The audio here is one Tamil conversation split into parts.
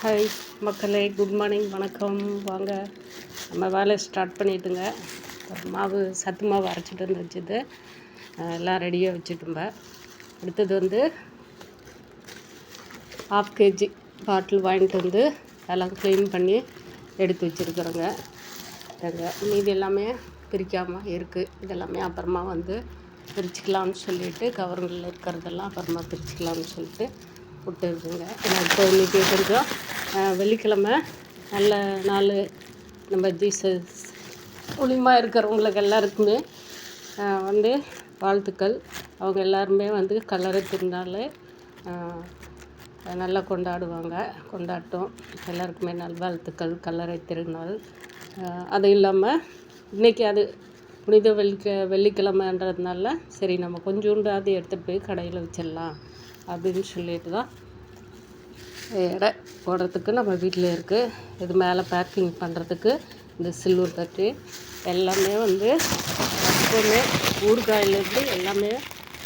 ஹாய் மக்களே, குட் மார்னிங், வணக்கம். வாங்க நம்ம வேலையை ஸ்டார்ட் பண்ணிட்டுங்க. மாவு சத்து மாவு அரைச்சிட்டு வந்து வச்சுது எல்லாம் ரெடியாக வச்சுட்டும்ப. அடுத்தது வந்து 1/2 kg பாட்டில் வாங்கிட்டு வந்து எல்லாம் க்ளீன் பண்ணி எடுத்து வச்சுருக்குறோங்க. மீதி எல்லாமே பிரிக்காமல் இருக்குது. இதெல்லாமே அப்புறமா வந்து பிரிச்சுக்கலாம்னு சொல்லிவிட்டு கவருங்களில் இருக்கிறதெல்லாம் அப்புறமா பிரிச்சுக்கலாம்னு சொல்லிட்டு விட்டுருக்குங்க. ஏன்னா இப்போ இன்றைக்கி கொஞ்சம் வெள்ளிக்கிழமை நல்ல நாள். நம்ம ஜீசஸ் மூலியமாக இருக்கிறவங்களுக்கு எல்லாருக்குமே வந்து வாழ்த்துக்கள். அவங்க எல்லாருமே வந்து கல்லறை திருநாள் நல்லா கொண்டாட்டம். எல்லாருக்குமே நல்வாழ்த்துக்கள். கல்லறை திருநாள். அது இல்லாமல் இன்றைக்கி அது புனித வெள்ளிக்கிழமைன்றதுனால சரி நம்ம கொஞ்சோண்டாவது எடுத்துகிட்டு போய் கடையில் வச்சிடலாம் அப்படின்னு சொல்லிட்டு தான் எடை போடுறதுக்கு நம்ம வீட்டில் இருக்குது. இது மேலே பேக்கிங் பண்ணுறதுக்கு இந்த சில்வர் தட்டு எல்லாமே வந்து எப்போவுமே ஊறுகாயிலேருந்து எல்லாமே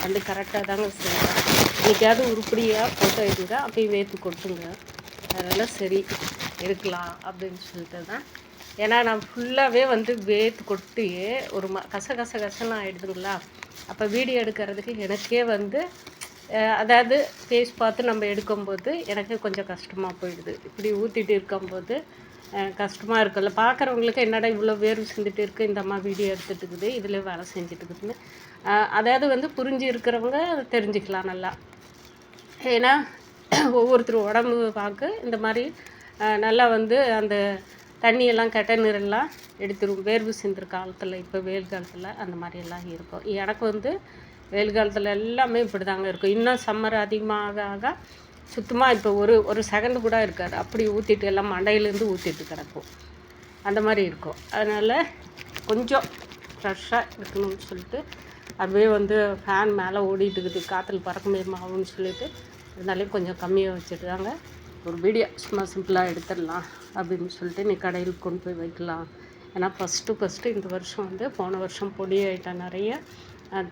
வந்து கரெக்டாக தாங்க செய்யலாம். இன்றைக்காவது உருப்படியாக போட்டோ எடுங்க, அப்படியே வேர்த்து கொட்டுங்க. அதெல்லாம் சரி இருக்கலாம் அப்படின்னு சொல்லிட்டு தான். ஏன்னா நான் ஃபுல்லாகவே வந்து வேர்த்து கொட்டி ஒரு கசகசன்னு ஆகிடுதுங்களா. அப்போ வீடியோ எடுக்கிறதுக்கு எனக்கே வந்து அதாவது ஃபேஸ் பார்த்து நம்ம எடுக்கும்போது எனக்கு கொஞ்சம் கஷ்டமாக போயிடுது. இப்படி ஊற்றிட்டு இருக்கும்போது கஷ்டமாக இருக்குல்ல. பார்க்குறவங்களுக்கு என்னடா இவ்வளோ வேர்வு சிந்துட்டு இருக்குது, இந்த அம்மா வீடியோ எடுத்துகிட்டு இருக்குது, இதில் வேலை செஞ்சுட்டு இருக்குதுன்னு அதாவது வந்து புரிஞ்சு இருக்கிறவங்க தெரிஞ்சுக்கலாம் நல்லா. ஏன்னா ஒவ்வொருத்தர் உடம்பு பார்க்க இந்த மாதிரி நல்லா வந்து அந்த தண்ணியெல்லாம் கெட்ட நீரெல்லாம் எடுத்துரும். வேர்வு சிந்துற காலத்தில், இப்போ வெயில் காலத்தில் அந்த மாதிரியெல்லாம் இருக்கும். எனக்கு வந்து வெயில் காலத்தில் எல்லாமே இப்படி தாங்க இருக்கும். இன்னும் சம்மர் அதிகமாக ஆக சுத்தமாக இப்போ ஒரு செகண்டு கூட இருக்காது. அப்படி ஊற்றிட்டு எல்லாம் மண்டையிலேருந்து ஊற்றிட்டு கிடக்கும். அந்த மாதிரி இருக்கும். அதனால் கொஞ்சம் ஃப்ரெஷ்ஷாக இருக்கணும்னு சொல்லிட்டு அப்படியே வந்து ஃபேன் மேலே ஓடிட்டு இருக்குது. காற்றுல பறக்க முடியுமாகும்னு சொல்லிட்டு அதனாலே கொஞ்சம் கம்மியாக வச்சுட்டு தாங்க ஒரு வீடியோ சும்மா சிம்பிளாக எடுத்துடலாம் அப்படின்னு சொல்லிட்டு நீ கடையில் கொண்டு போய் வைக்கலாம். ஏன்னா ஃபஸ்ட்டு இந்த வருஷம் வந்து போன வருஷம் பொடி ஐட்டம் நிறைய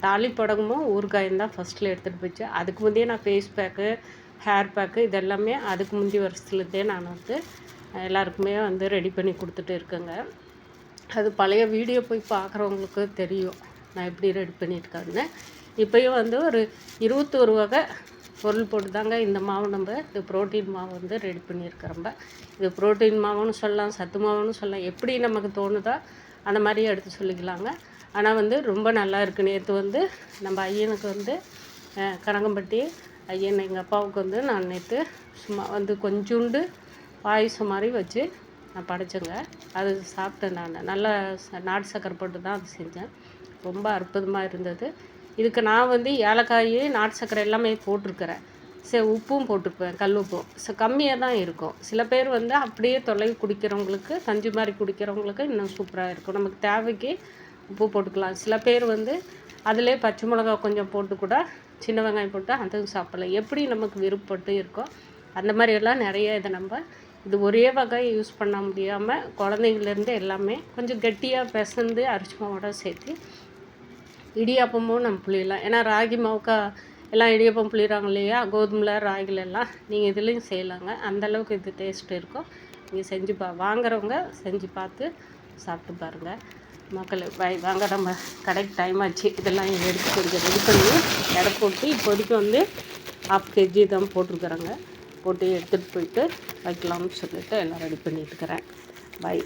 தாளிப்படகமும் ஊறுகாயும் தான் ஃபஸ்ட்டில் எடுத்துகிட்டு போச்சு. அதுக்கு முந்தைய நான் ஃபேஸ் பேக்கு, ஹேர் பேக்கு இதெல்லாமே அதுக்கு முந்தைய வருஷத்துலேருந்தே நான் வந்து எல்லாருக்குமே வந்து ரெடி பண்ணி கொடுத்துட்டு இருக்கேங்க. அது பழைய வீடியோ போய் பார்க்குறவங்களுக்கு தெரியும் நான் எப்படி ரெடி பண்ணியிருக்காருன்னு. இப்போயும் வந்து ஒரு 21 வகை பொருள் போட்டு தாங்க இந்த மாவு நம்ம இது ப்ரோட்டீன் மாவு வந்து ரெடி பண்ணியிருக்கிறோம்ப. இது ப்ரோட்டீன் மாவுன்னு சொல்லலாம், சத்து மாவுன்னு சொல்லலாம். எப்படி நமக்கு தோணுதோ அந்த மாதிரியே எடுத்து சொல்லிக்கலாங்க. ஆனால் வந்து ரொம்ப நல்லா இருக்குது. நேற்று வந்து நம்ம ஐயனுக்கு வந்து கனகம்பட்டி ஐயன் எங்கள் அப்பாவுக்கு வந்து நான் நேற்று சும்மா வந்து கொஞ்சோண்டு பாயசம் மாதிரி வச்சு நான் படைச்சேங்க. அது சாப்பிட்டேன் நான். நல்லா நாட்டு சக்கரை போட்டு தான் அது செஞ்சேன். ரொம்ப அற்புதமாக இருந்தது. இதுக்கு நான் வந்து ஏலக்காய், நாட்டு சக்கரை எல்லாமே போட்டிருக்கிறேன். சரி, உப்பும் போட்டிருப்பேன், கல் உப்பும். கம்மியாக தான் இருக்கும். சில பேர் வந்து அப்படியே குடிக்கிறவங்களுக்கு, கஞ்சி மாதிரி குடிக்கிறவங்களுக்கு இன்னும் சூப்பராக இருக்கும். நமக்கு தேவைக்கு உப்பு போட்டுக்கலாம். சில பேர் வந்து அதிலே பச்சை மிளகா கொஞ்சம் போட்டு கூட சின்ன வெங்காயம் போட்டு அதுவும் சாப்பிடலாம். எப்படி நமக்கு விருப்பப்பட்டு இருக்கோ அந்த மாதிரியெல்லாம் நிறைய இதை இது ஒரே வகை யூஸ் பண்ண முடியாமல் குழந்தைங்கள்லேருந்து எல்லாமே கொஞ்சம் கெட்டியாக பிசைந்து அரிசி மாவோட சேர்த்து இடியாப்பமும் நம்ம புளியலாம். ஏன்னா ராகி மாவுக்கா எல்லாம் இடியாப்பம் புளிகிறாங்க இல்லையா, கோதுமையில் ராகிலெல்லாம் நீங்கள் இதுலேயும் செய்யலாங்க. அந்தளவுக்கு இது டேஸ்ட்டு இருக்கும். நீங்கள் செஞ்சு வாங்குறவங்க செஞ்சு பார்த்து சாப்பிட்டு பாருங்கள். மக்கள் வாங்க நம்ம கடைக்கு டைம் ஆச்சு. இதெல்லாம் எடுத்து கொஞ்சம் ரெடி பண்ணி எடை போட்டு இப்போதைக்கு வந்து 1/2 kg தான் போட்டிருக்குறேங்க. போட்டு எடுத்துகிட்டு போயிட்டு வைக்கலாம்னு சொல்லிட்டு எல்லாம் ரெடி பண்ணிட்டுருக்கிறேன். பை.